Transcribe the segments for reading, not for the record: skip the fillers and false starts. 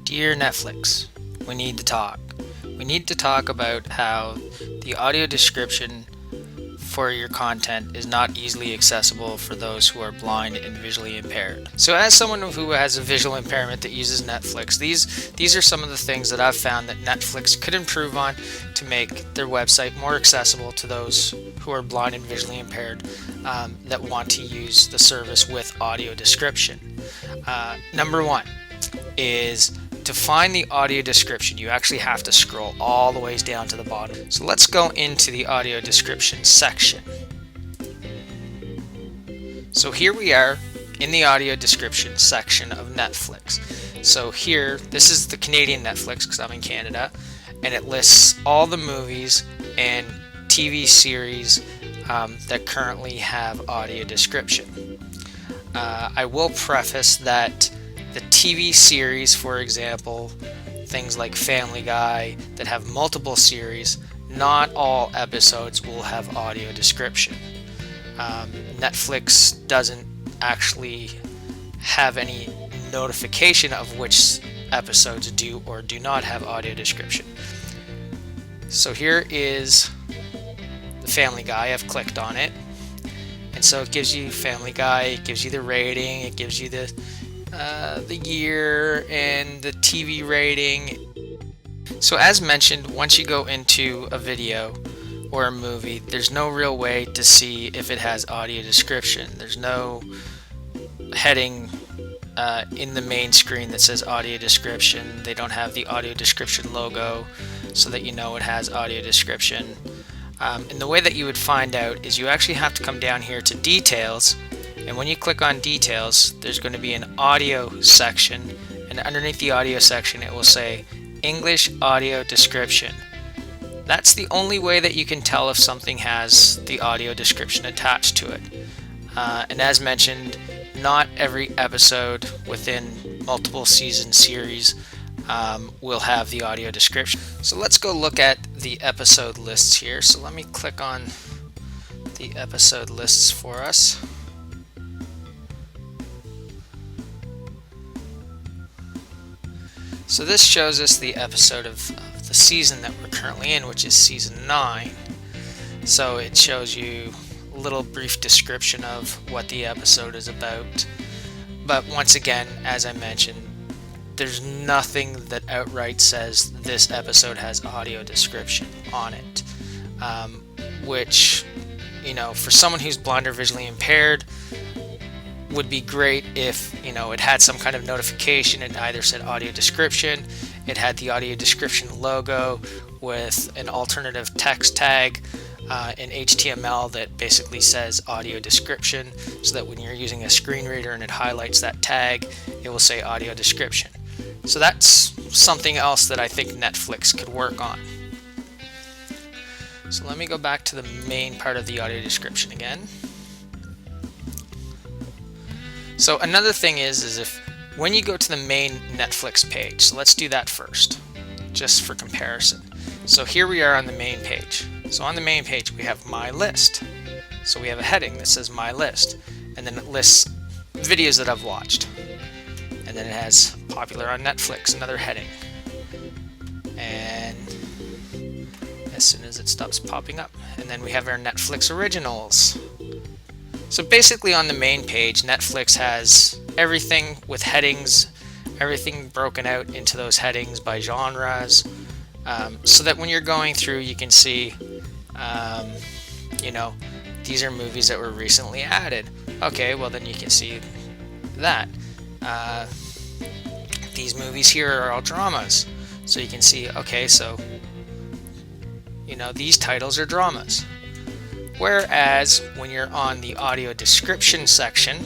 Dear Netflix, we need to talk. We need to talk about how the audio description for your content is not easily accessible for those who are blind and visually impaired. So as someone who has a visual impairment that uses Netflix, these are some of the things that I've found that Netflix could improve on to make their website more accessible to those who are blind and visually impaired that want to use the service with audio description. Number one is to find the audio description, you actually have to scroll all the ways down to the bottom. So let's go into the audio description section. So here we are in the audio description section of Netflix. So here, this is the Canadian Netflix because I'm in Canada, and it lists all the movies and TV series that currently have audio description. I will preface that the TV series, for example, things like Family Guy that have multiple series, not all episodes will have audio description. Netflix doesn't actually have any notification of which episodes do or do not have audio description. So here is the Family Guy. I've clicked on it, and so it gives you Family Guy, it gives you the rating, it gives you the year and the TV rating. So as mentioned, once you go into a video or a movie, there's no real way to see if it has audio description. There's no heading in the main screen that says audio description. They don't have the audio description logo so that you know it has audio description. And the way that you would find out is you actually have to come down here to details, and when you click on details, there's going to be an audio section, and underneath the audio section it will say English audio description. That's the only way that you can tell if something has the audio description attached to it. And as mentioned, not every episode within multiple season series will have the audio description. So let's go look at the episode lists here. So let me click on the episode lists for us. So this shows us the episode of the season that we're currently in, which is season 9. So it shows you a little brief description of what the episode is about. But once again, as I mentioned, there's nothing that outright says this episode has audio description on it. Which, for someone who's blind or visually impaired, would be great if it had some kind of notification. It either said audio description, it had the audio description logo with an alternative text tag in HTML that basically says audio description, so that when you're using a screen reader and it highlights that tag, it will say audio description. So that's something else that I think Netflix could work on. So let me go back to the main part of the audio description again. So another thing is if when you go to the main Netflix page, so let's do that first, just for comparison. So here we are on the main page. So on the main page we have My List. So we have a heading that says My List, and then it lists videos that I've watched. And then it has Popular on Netflix, another heading. And as soon as it stops popping up, and then we have our Netflix Originals. So basically on the main page, Netflix has everything with headings, everything broken out into those headings by genres, so that when you're going through you can see, these are movies that were recently added. Okay, well then you can see that. These movies here are all dramas. So you can see, okay, so, these titles are dramas. Whereas when you're on the audio description section,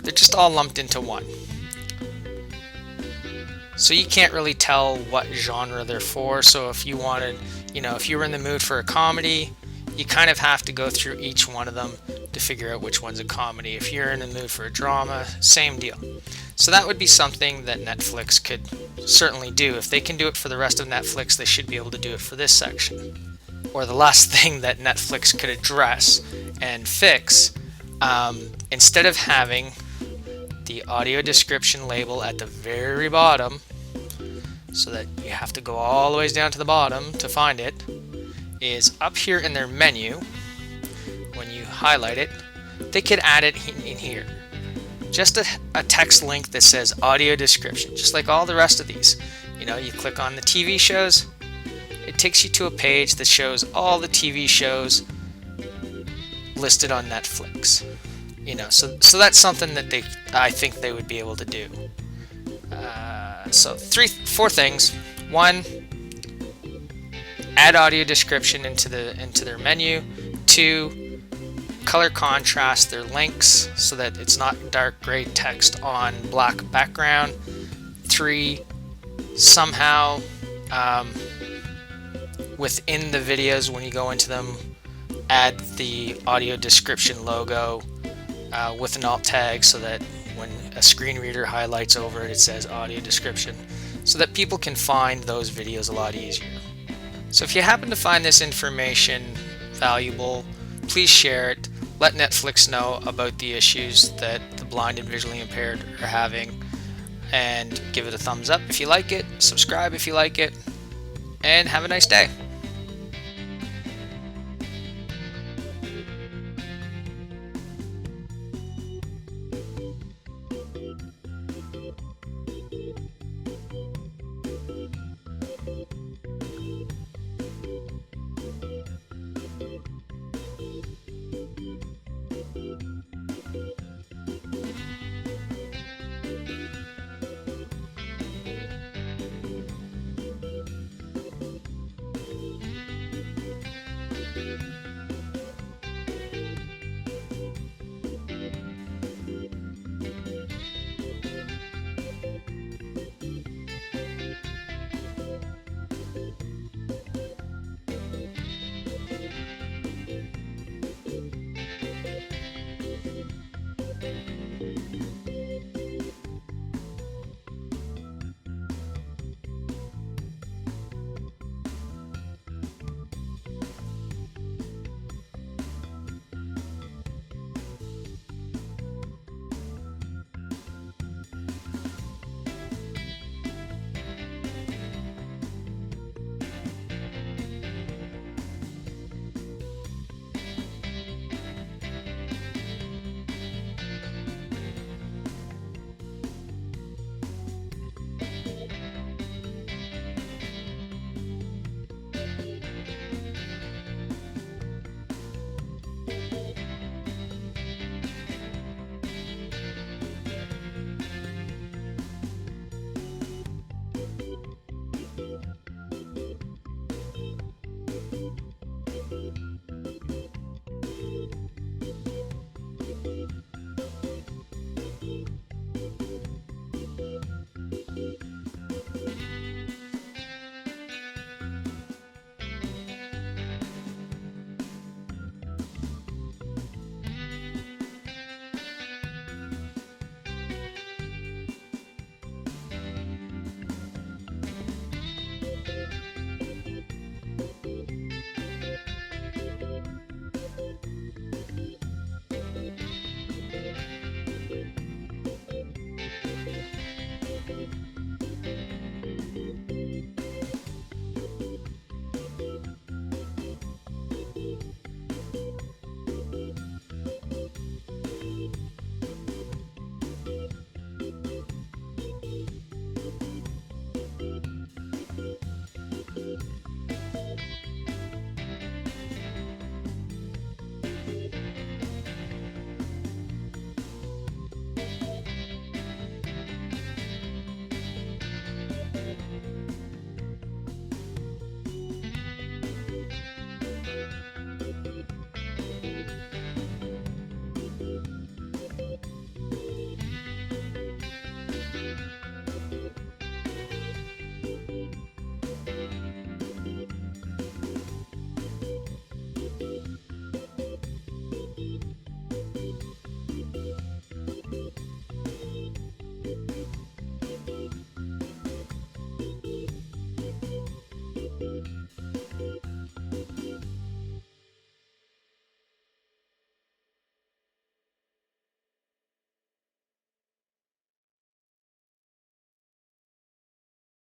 they're just all lumped into one. So you can't really tell what genre they're for. So if you wanted, if you were in the mood for a comedy, you kind of have to go through each one of them to figure out which one's a comedy. If you're in the mood for a drama, same deal. So that would be something that Netflix could certainly do. If they can do it for the rest of Netflix, they should be able to do it for this section. Or the last thing that Netflix could address and fix, instead of having the audio description label at the very bottom, so that you have to go all the ways down to the bottom to find it, is up here in their menu. When you highlight it, they could add it in here. Just a text link that says audio description, just like all the rest of these. You click on the TV shows, it takes you to a page that shows all the TV shows listed on Netflix. So that's something that I think they would be able to do. So 4 things. 1, add audio description into their menu. 2, color contrast their links so that it's not dark gray text on black background. 3, somehow within the videos, when you go into them, add the audio description logo with an alt tag, so that when a screen reader highlights over it, it says audio description, so that people can find those videos a lot easier. So if you happen to find this information valuable, please share it. Let Netflix know about the issues that the blind and visually impaired are having, and give it a thumbs up if you like it, subscribe if you like it, and have a nice day.